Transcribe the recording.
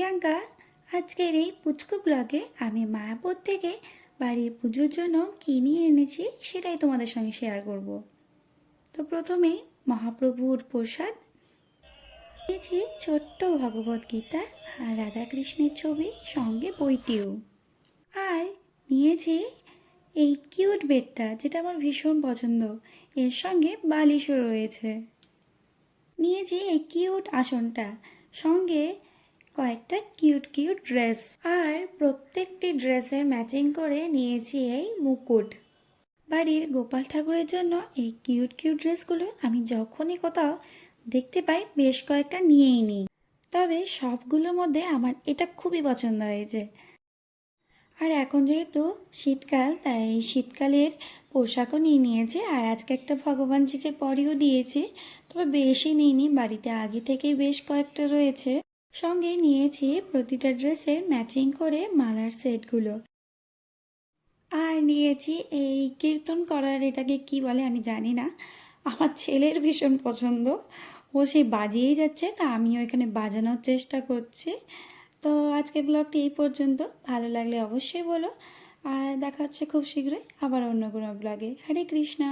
প্রিয়াঙ্কা। আজকের এই পুচকু ব্লগে আমি মায়াপুর থেকে বাড়ির পুজোর জন্য কী নিয়ে এনেছি সেটাই তোমাদের সঙ্গে শেয়ার করব। তো প্রথমেই মহাপ্রভুর প্রসাদ নিয়েছি, ছোট্ট ভগবত গীতা আর রাধাকৃষ্ণের ছবি, সঙ্গে বইটিও। আর নিয়েছি এই কিউট বেডটা, যেটা আমার ভীষণ পছন্দ, এর সঙ্গে বালিশও রয়েছে। নিয়েছি এই কিউট আসনটা, সঙ্গে কয়েকটা কিউট কিউট ড্রেস, আর প্রত্যেকটি ড্রেসের ম্যাচিং করে নিয়েছি এই মুকুট। বাড়ির গোপাল ঠাকুরের জন্য এই কিউট কিউট ড্রেসগুলো আমি যখনই কোথাও দেখতে পাই বেশ কয়েকটা নিয়েই নিই, তবে সবগুলোর মধ্যে আমার এটা খুবই পছন্দ হয়েছে। আর এখন যেহেতু শীতকাল, তাই শীতকালের পোশাকও নিয়ে নিয়েছি, আর আজকে একটা ভগবানজিকে পরিয়েও দিয়েছি, তবে বেশি নিইনি, বাড়িতে আগে থেকেই বেশ কয়েকটা রয়েছে। সঙ্গে নিয়েছি প্রতিটা ড্রেসের ম্যাচিং করে মালার সেটগুলো। আর নিয়েছি এই কীর্তন করার, এটাকে কি বলে আমি জানি না, আমার ছেলের ভীষণ পছন্দ, ও সেই বাজিয়েই যাচ্ছে, তা আমিও এখানে বাজানোর চেষ্টা করছি। তো আজকে ব্লগটি এই পর্যন্ত, ভালো লাগলে অবশ্যই বলো, আর দেখা হচ্ছে খুব শীঘ্রই আবার অন্য কোনো ব্লগে। হরে কৃষ্ণা।